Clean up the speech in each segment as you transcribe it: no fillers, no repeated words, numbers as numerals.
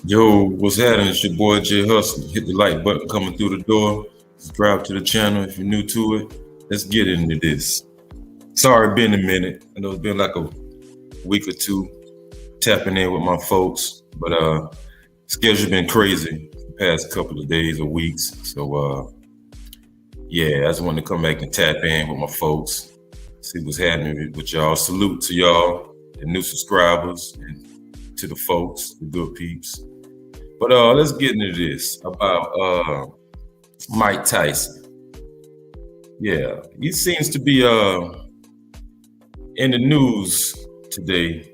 Yo, what's happening? It's your boy Jay Hustle. Hit the like button coming through the door. Subscribe to the channel if you're new to it. Let's get into this. Sorry, it's been a minute. I know it's been like a week or two tapping in with my folks, but schedule been crazy the past couple of days or weeks. So yeah, I just wanted to come back and tap in with my folks, see what's happening with y'all. Salute to y'all, the new subscribers, and to the folks, the good peeps. But let's get into this about Mike Tyson. Yeah, he seems to be in the news today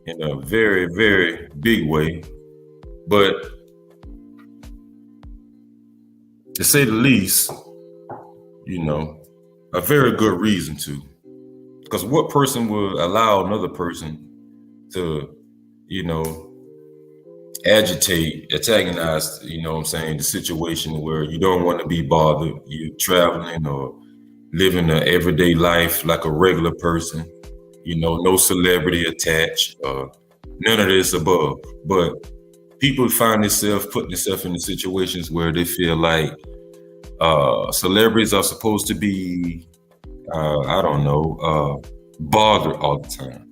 in a very, very big way. But to say the least, a very good reason to. Because what person will allow another person to, you know, agitate, antagonize, the situation where you don't want to be bothered, you traveling or living an everyday life like a regular person, no celebrity attached, none of this above. But people find themselves putting themselves in the situations where they feel like celebrities are supposed to be, bothered all the time.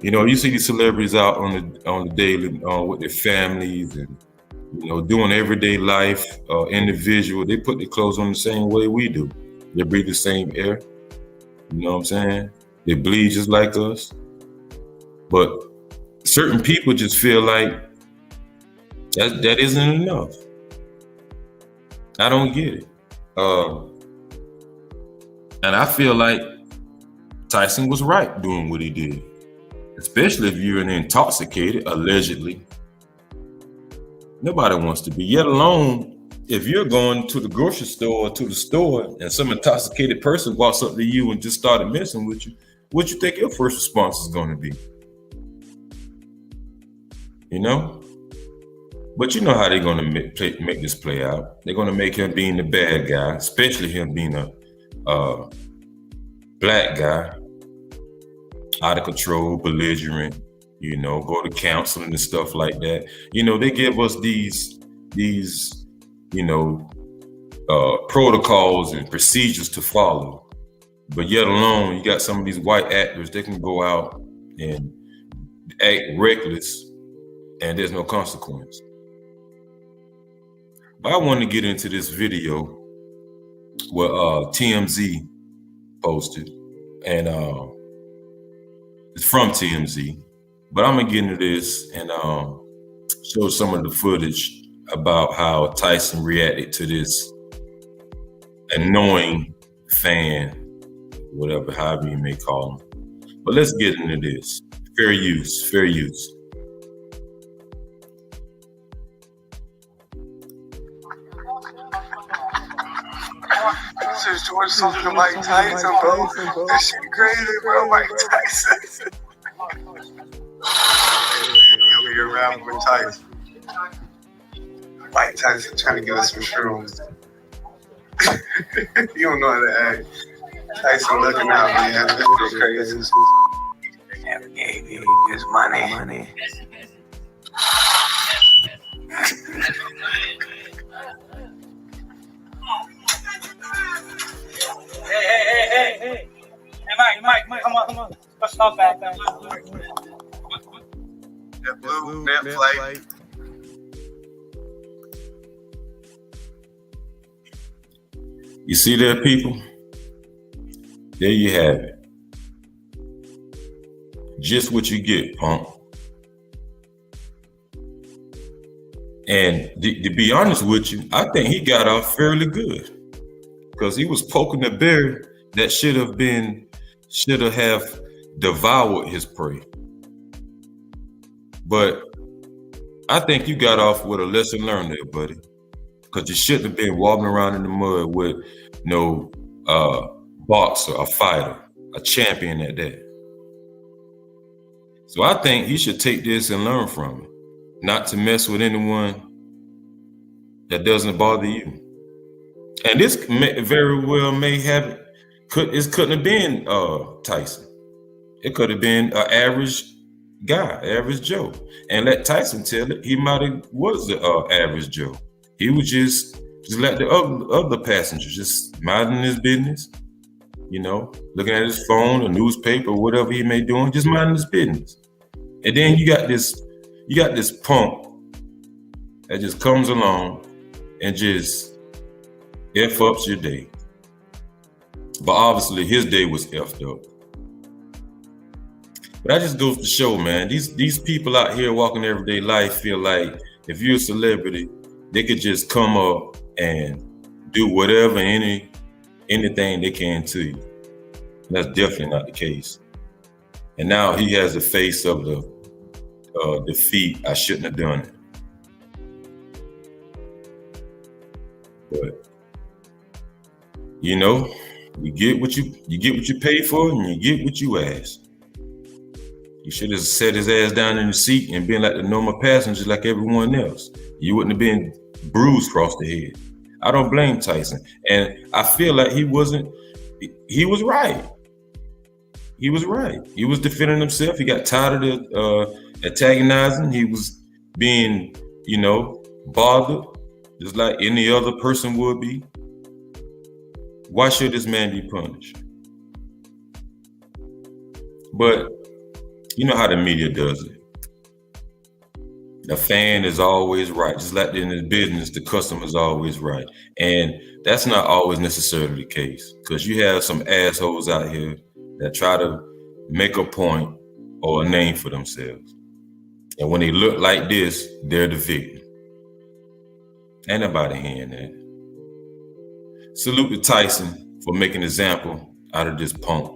You see these celebrities out on the daily with their families and doing everyday life. Individual, they put their clothes on the same way we do. They breathe the same air. You know what I'm saying? They bleed just like us. But certain people just feel like that isn't enough. I don't get it. And I feel like Tyson was right doing what he did. Especially if you're intoxicated, allegedly. Nobody wants to be, yet alone if you're going to the grocery store or to the store and some intoxicated person walks up to you and just started messing with you, what you think your first response is going to be? But you know how they're going to make this play out. They're going to make him being the bad guy, especially him being a black guy, out of control, belligerent, go to counseling and stuff like that. They give us these protocols and procedures to follow. But yet alone, you got some of these white actors, they can go out and act reckless and there's no consequence. But I want to get into this video where TMZ posted, and it's from TMZ, but I'm gonna get into this and show some of the footage about how Tyson reacted to this annoying fan, whatever, however you may call him. But let's get into this. Fair use, fair use. This is George talking to Mike Tyson, bro. This shit crazy, bro. Mike Tyson. You're around with Tyson. Mike Tyson trying to give us some shrooms. You don't know how to act. Tyson looking out, man. This is crazy. Never gave you his money. Hey, Mike, come on. Let's stop back there. That blue net flight. You see that, people? There you have it. Just what you get, punk. And to be honest with you, I think he got off fairly good, because he was poking the bear that should have devoured his prey. But I think you got off with a lesson learned there, buddy, because you shouldn't have been walking around in the mud with no boxer, a fighter, a champion at that. So I think you should take this and learn from it, not to mess with anyone that doesn't bother you. And this very well may have couldn't have been Tyson. It could have been an average guy, average Joe. And let Tyson tell it, he might have was the average Joe. He was just like the other passengers, just minding his business, looking at his phone, a newspaper, whatever he may doing, just minding his business. And then you got this punk that just comes along and just F ups your day. But obviously his day was effed up. But that just goes to show, man, these people out here walking everyday life feel like if you're a celebrity, they could just come up and do whatever, anything they can to you. And that's definitely not the case. And now he has the face of the defeat. I shouldn't have done it. But you get what you pay for, and you get what you ask. He should have set his ass down in the seat and been like the normal passenger like everyone else. You wouldn't have been bruised across the head. I don't blame Tyson. And I feel like he was right. He was right. He was defending himself. He got tired of the antagonizing. He was being, bothered, just like any other person would be. Why should this man be punished? But you know how the media does it. The fan is always right. Just like in the business, the customer is always right. And that's not always necessarily the case, because you have some assholes out here that try to make a point or a name for themselves. And when they look like this, they're the victim. Ain't nobody hearing that. Salute to Tyson for making an example out of this punk.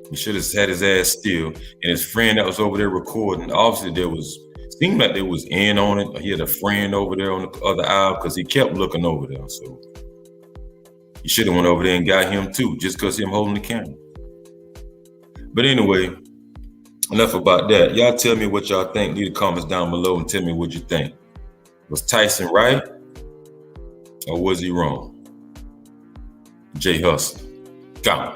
He should have had his ass still. And his friend that was over there recording, obviously seemed like they was in on it. He had a friend over there on the other aisle because he kept looking over there. So he should have went over there and got him too, just because him holding the camera. But anyway, enough about that. Y'all tell me what y'all think. Leave the comments down below and tell me what you think. Was Tyson right or was he wrong? J Hustle. Come on.